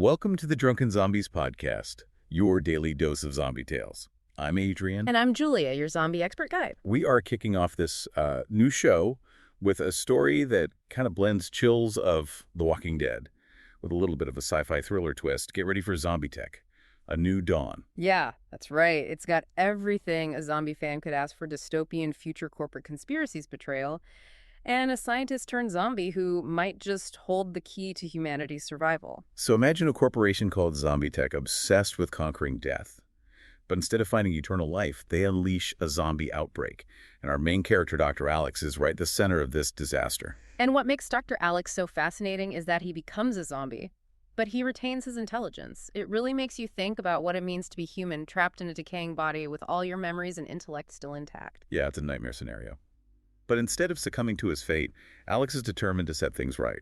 Welcome to the Drunken Zombies Podcast, your daily dose of zombie tales. I'm Adrian. And I'm Julia, your zombie expert guide. We are kicking off this new show with a story that kind of blends chills of The Walking Dead with a little bit of a sci-fi thriller twist. Get ready for ZombiTech, a new dawn. Yeah, that's right. It's got everything a zombie fan could ask for: dystopian future corporate conspiracies betrayal, and a scientist turned zombie who might just hold the key to humanity's survival. So imagine a corporation called ZombiTech obsessed with conquering death. But instead of finding eternal life, they unleash a zombie outbreak. And our main character, Dr. Alex, is right at the center of this disaster. And what makes Dr. Alex so fascinating is that he becomes a zombie, but he retains his intelligence. It really makes you think about what it means to be human, trapped in a decaying body with all your memories and intellect still intact. Yeah, it's a nightmare scenario. But instead of succumbing to his fate, Alex is determined to set things right.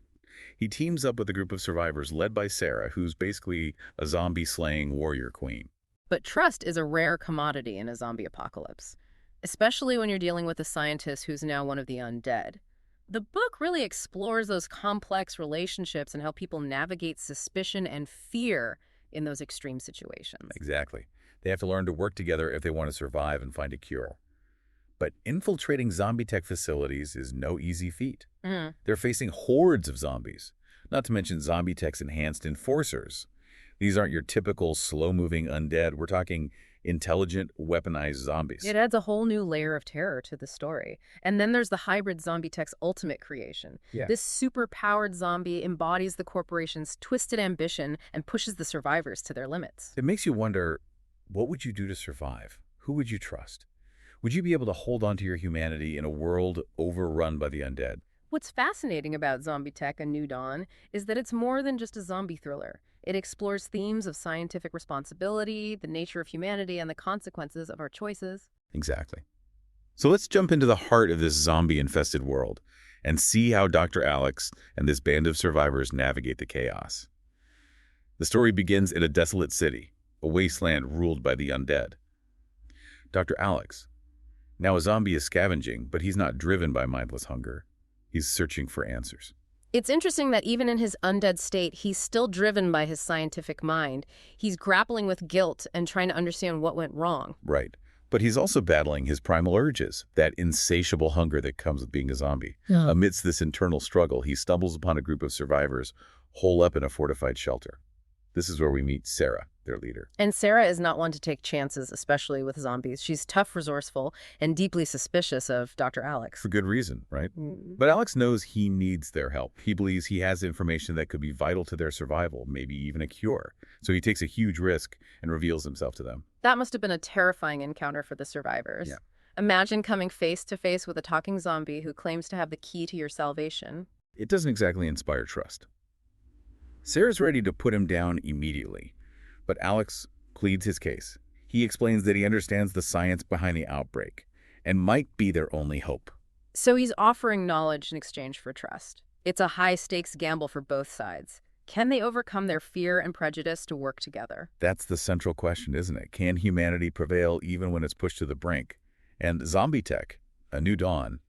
He teams up with a group of survivors led by Sarah, who's basically a zombie-slaying warrior queen. But trust is a rare commodity in a zombie apocalypse, especially when you're dealing with a scientist who's now one of the undead. The book really explores those complex relationships and how people navigate suspicion and fear in those extreme situations. Exactly. They have to learn to work together if they want to survive and find a cure. But infiltrating ZombiTech facilities is no easy feat. They're facing hordes of zombies, not to mention ZombiTech's enhanced enforcers. These aren't your typical slow-moving undead. We're talking intelligent, weaponized zombies. It adds a whole new layer of terror to the story. And then there's the hybrid ZombiTech's ultimate creation. Yeah. This super-powered zombie embodies the corporation's twisted ambition and pushes the survivors to their limits. It makes you wonder, what would you do to survive? Who would you trust? Would you be able to hold on to your humanity in a world overrun by the undead? What's fascinating about ZombiTech: A New Dawn is that it's more than just a zombie thriller. It explores themes of scientific responsibility, the nature of humanity, and the consequences of our choices. Exactly. So let's jump into the heart of this zombie-infested world and see how Dr. Alex and this band of survivors navigate the chaos. The story begins in a desolate city, a wasteland ruled by the undead. Dr. Alex, now a zombie, is scavenging, but he's not driven by mindless hunger. He's searching for answers. It's interesting that even in his undead state, he's still driven by his scientific mind. He's grappling with guilt and trying to understand what went wrong. Right. But he's also battling his primal urges, that insatiable hunger that comes with being a zombie. Yeah. Amidst this internal struggle, he stumbles upon a group of survivors holed up in a fortified shelter. This is where we meet Sarah, their leader. And Sarah is not one to take chances, especially with zombies. She's tough, resourceful, and deeply suspicious of Dr. Alex. For good reason, right? But Alex knows he needs their help. He believes he has information that could be vital to their survival, maybe even a cure. So he takes a huge risk and reveals himself to them. That must have been a terrifying encounter for the survivors. Yeah. Imagine coming face to face with a talking zombie who claims to have the key to your salvation. It doesn't exactly inspire trust. Sarah's ready to put him down immediately, but Alex pleads his case. He explains that he understands the science behind the outbreak and might be their only hope. So he's offering knowledge in exchange for trust. It's a high-stakes gamble for both sides. Can they overcome their fear and prejudice to work together? That's the central question, isn't it? Can humanity prevail even when it's pushed to the brink? And ZombiTech, A New Dawn,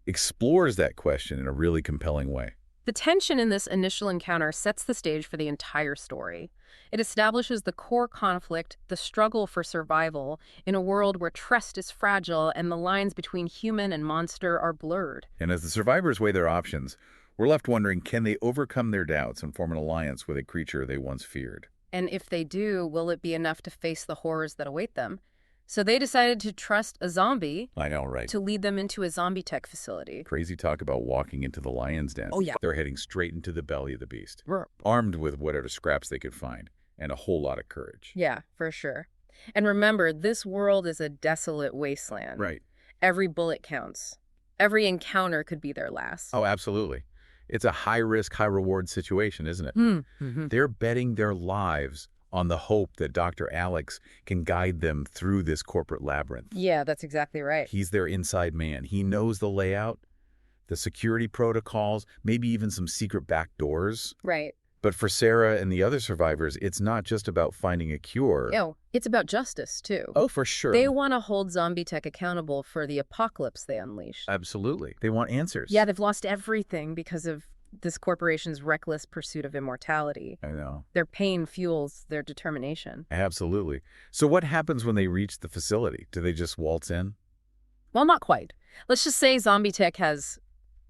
explores that question in a really compelling way. The tension in this initial encounter sets the stage for the entire story. It establishes the core conflict, the struggle for survival, in a world where trust is fragile and the lines between human and monster are blurred. And as the survivors weigh their options, we're left wondering, can they overcome their doubts and form an alliance with a creature they once feared? And if they do, will it be enough to face the horrors that await them? So they decided to trust a zombie. I know, right? To lead them into a ZombiTech facility. Crazy talk about walking into the lion's den. Oh, yeah. They're heading straight into the belly of the beast, Brr. armed with whatever scraps they could find, and a whole lot of courage. Yeah, for sure. And remember, this world is a desolate wasteland. Right. Every bullet counts. Every encounter could be their last. Oh, absolutely. It's a high-risk, high-reward situation, isn't it? Mm-hmm. They're betting their lives on the hope that Dr. Alex can guide them through this corporate labyrinth. Yeah, that's exactly right. He's their inside man. He knows the layout, the security protocols, maybe even some secret back doors. Right. But for Sarah and the other survivors, it's not just about finding a cure. Oh, it's about justice, too. Oh, for sure. They want to hold ZombiTech accountable for the apocalypse they unleashed. Absolutely. They want answers. Yeah, they've lost everything because of this corporation's reckless pursuit of immortality. I know. Their pain fuels their determination. Absolutely. So what happens when they reach the facility? Do they just waltz in? Well, not quite. Let's just say ZombiTech has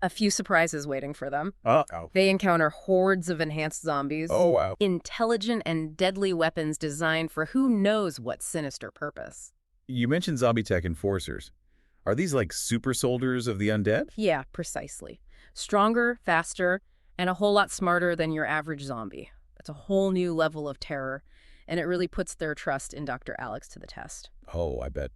a few surprises waiting for them. Uh-oh. They encounter hordes of enhanced zombies. Oh, wow. Intelligent and deadly weapons designed for who knows what sinister purpose. You mentioned ZombiTech enforcers. Are these like super soldiers of the undead? Yeah, precisely. Stronger, faster, and a whole lot smarter than your average zombie. That's a whole new level of terror, and it really puts their trust in Dr. Alex to the test. Oh, I bet.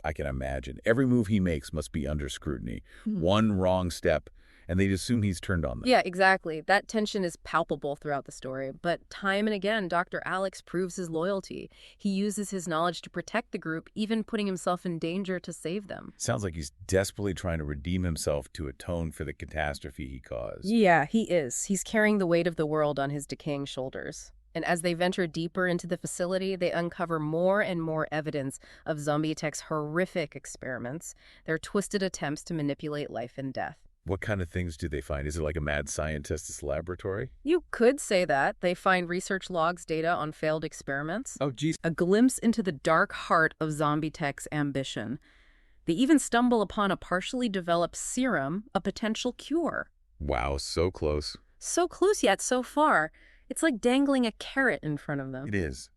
I can imagine. Every move he makes must be under scrutiny. One wrong step, and they'd assume he's turned on them. Yeah, exactly. That tension is palpable throughout the story, but time and again, Dr. Alex proves his loyalty. He uses his knowledge to protect the group, even putting himself in danger to save them. Sounds like he's desperately trying to redeem himself to atone for the catastrophe he caused. Yeah, he is. He's carrying the weight of the world on his decaying shoulders. And as they venture deeper into the facility, they uncover more and more evidence of ZombiTech's horrific experiments, their twisted attempts to manipulate life and death. What kind of things do they find? Is it like a mad scientist's laboratory? You could say that. They find research logs, data on failed experiments. Oh, geez. A glimpse into the dark heart of ZombiTech's ambition. They even stumble upon a partially developed serum, a potential cure. Wow, so close. So close yet so far. It's like dangling a carrot in front of them. It is.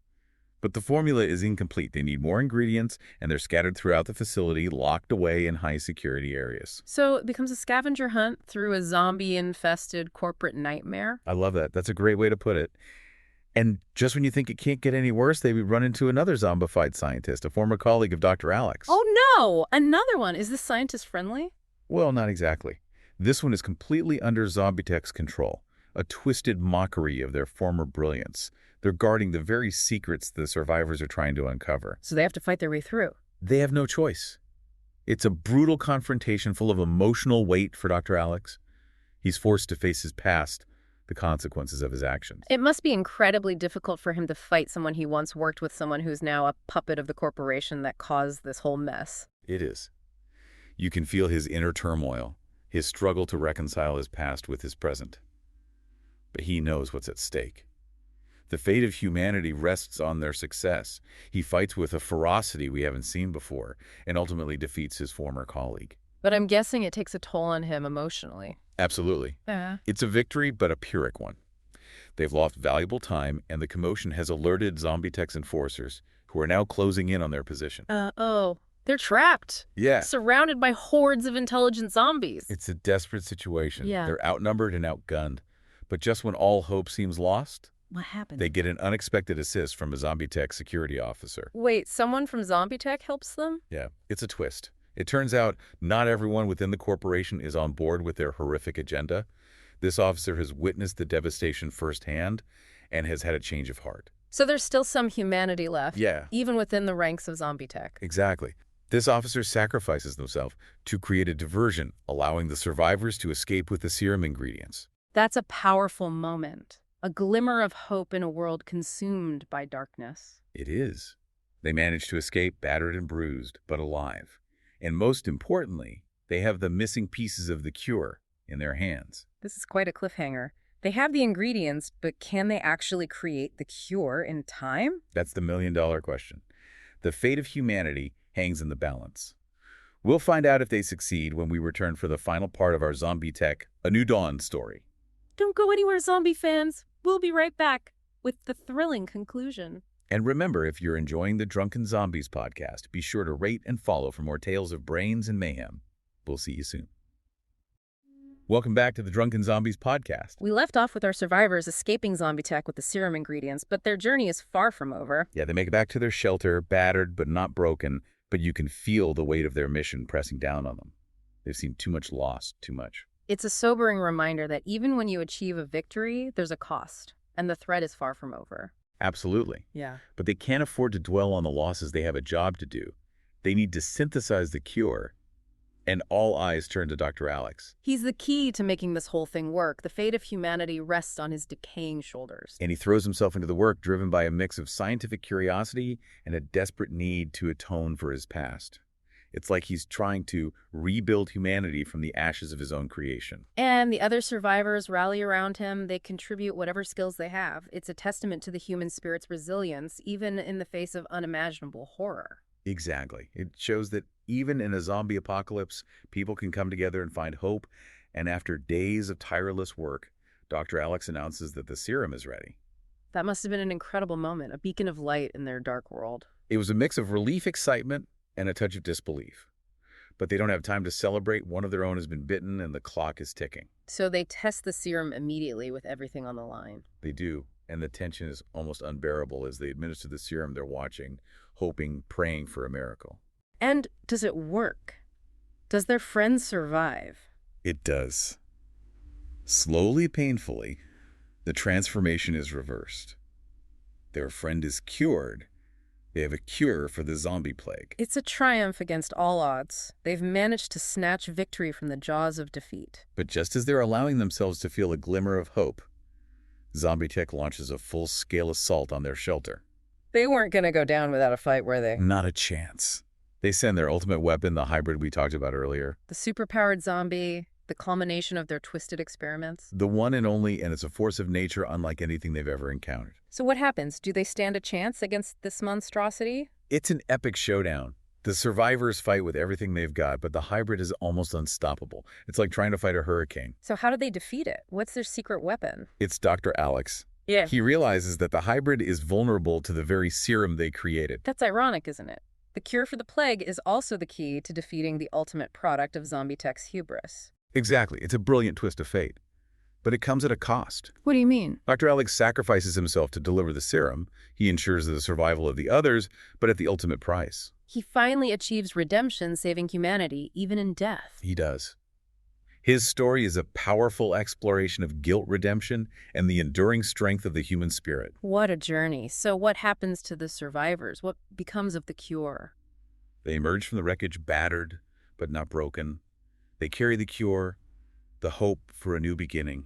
But the formula is incomplete. They need more ingredients, and they're scattered throughout the facility, locked away in high-security areas. So it becomes a scavenger hunt through a zombie-infested corporate nightmare. I love that. That's a great way to put it. And just when you think it can't get any worse, they run into another zombified scientist, a former colleague of Dr. Alex. Oh no! Another one! Is this scientist friendly? Well, not exactly. This one is completely under ZombiTech's control, a twisted mockery of their former brilliance. They're guarding the very secrets the survivors are trying to uncover. So they have to fight their way through. They have no choice. It's a brutal confrontation full of emotional weight for Dr. Alex. He's forced to face his past, the consequences of his actions. It must be incredibly difficult for him to fight someone he once worked with, someone who's now a puppet of the corporation that caused this whole mess. It is. You can feel his inner turmoil, his struggle to reconcile his past with his present. But he knows what's at stake. The fate of humanity rests on their success. He fights with a ferocity we haven't seen before and ultimately defeats his former colleague. But I'm guessing it takes a toll on him emotionally. Absolutely. Yeah. It's a victory, but a Pyrrhic one. They've lost valuable time, and the commotion has alerted ZombiTech's enforcers, who are now closing in on their position. They're trapped. Yeah. Surrounded by hordes of intelligent zombies. It's a desperate situation. Yeah. They're outnumbered and outgunned. But just when all hope seems lost, What happened? they get an unexpected assist from a ZombiTech security officer. Wait, someone from ZombiTech helps them? Yeah, it's a twist. It turns out not everyone within the corporation is on board with their horrific agenda. This officer has witnessed the devastation firsthand and has had a change of heart. So there's still some humanity left. Yeah. Even within the ranks of ZombiTech. Exactly. This officer sacrifices himself to create a diversion, allowing the survivors to escape with the serum ingredients. That's a powerful moment. A glimmer of hope in a world consumed by darkness. It is. They manage to escape battered and bruised, but alive. And most importantly, they have the missing pieces of the cure in their hands. This is quite a cliffhanger. They have the ingredients, but can they actually create the cure in time? That's the million-dollar question. The fate of humanity hangs in the balance. We'll find out if they succeed when we return for the final part of our ZombiTech A New Dawn story. Don't go anywhere, zombie fans. We'll be right back with the thrilling conclusion. And remember, if you're enjoying the Drunken Zombies podcast, be sure to rate and follow for more tales of brains and mayhem. We'll see you soon. Welcome back to the Drunken Zombies podcast. We left off with our survivors escaping ZombiTech with the serum ingredients, but their journey is far from over. Yeah, they make it back to their shelter, battered but not broken, but you can feel the weight of their mission pressing down on them. They've seen too much loss, too much. It's a sobering reminder that even when you achieve a victory, there's a cost, and the threat is far from over. Absolutely. Yeah. But they can't afford to dwell on the losses. They have a job to do. They need to synthesize the cure, and all eyes turn to Dr. Alex. He's the key to making this whole thing work. The fate of humanity rests on his decaying shoulders. And he throws himself into the work driven by a mix of scientific curiosity and a desperate need to atone for his past. It's like he's trying to rebuild humanity from the ashes of his own creation. And the other survivors rally around him. They contribute whatever skills they have. It's a testament to the human spirit's resilience, even in the face of unimaginable horror. Exactly. It shows that even in a zombie apocalypse, people can come together and find hope. And after days of tireless work, Dr. Alex announces that the serum is ready. That must have been an incredible moment, a beacon of light in their dark world. It was a mix of relief, excitement, and a touch of disbelief. But they don't have time to celebrate. One of their own has been bitten, and the clock is ticking. So they test the serum immediately with everything on the line. They do, and the tension is almost unbearable as they administer the serum. They're watching, hoping, praying for a miracle. And does it work? Does their friend survive? It does. Slowly, painfully, the transformation is reversed. Their friend is cured. They have a cure for the zombie plague. It's a triumph against all odds. They've managed to snatch victory from the jaws of defeat. But just as they're allowing themselves to feel a glimmer of hope, ZombiTech launches a full-scale assault on their shelter. They weren't going to go down without a fight, were they? Not a chance. They send their ultimate weapon, the hybrid we talked about earlier. The superpowered zombie, the culmination of their twisted experiments. The one and only, and it's a force of nature unlike anything they've ever encountered. So what happens? Do they stand a chance against this monstrosity? It's an epic showdown. The survivors fight with everything they've got, but the hybrid is almost unstoppable. It's like trying to fight a hurricane. So how do they defeat it? What's their secret weapon? It's Dr. Alex. Yeah. He realizes that the hybrid is vulnerable to the very serum they created. That's ironic, isn't it? The cure for the plague is also the key to defeating the ultimate product of ZombiTech's hubris. Exactly. It's a brilliant twist of fate. But it comes at a cost. What do you mean? Dr. Alex sacrifices himself to deliver the serum. He ensures the survival of the others, but at the ultimate price. He finally achieves redemption, saving humanity, even in death. He does. His story is a powerful exploration of guilt redemption and the enduring strength of the human spirit. What a journey. So what happens to the survivors? What becomes of the cure? They emerge from the wreckage battered, but not broken. They carry the cure, the hope for a new beginning.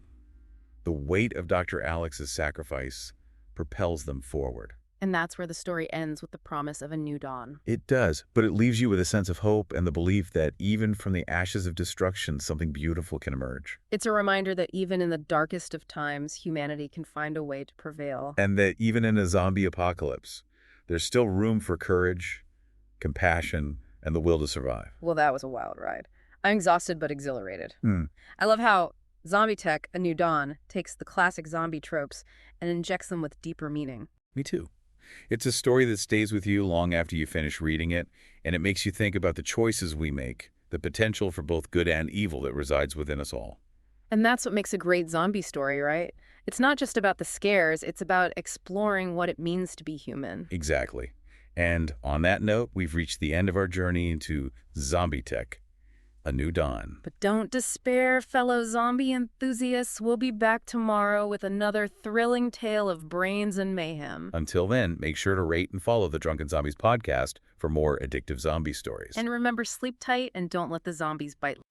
The weight of Dr. Alex's sacrifice propels them forward. And that's where the story ends, with the promise of a new dawn. It does, but it leaves you with a sense of hope and the belief that even from the ashes of destruction, something beautiful can emerge. It's a reminder that even in the darkest of times, humanity can find a way to prevail. And that even in a zombie apocalypse, there's still room for courage, compassion, and the will to survive. Well, that was a wild ride. I'm exhausted but exhilarated. I love how ZombiTech, A New Dawn, takes the classic zombie tropes and injects them with deeper meaning. Me too. It's a story that stays with you long after you finish reading it, and it makes you think about the choices we make, the potential for both good and evil that resides within us all. And that's what makes a great zombie story, right? It's not just about the scares, it's about exploring what it means to be human. Exactly. And on that note, we've reached the end of our journey into ZombiTech, A New Dawn. But don't despair, fellow zombie enthusiasts. We'll be back tomorrow with another thrilling tale of brains and mayhem. Until then, make sure to rate and follow the Drunken Zombies podcast for more addictive zombie stories. And remember, sleep tight and don't let the zombies bite.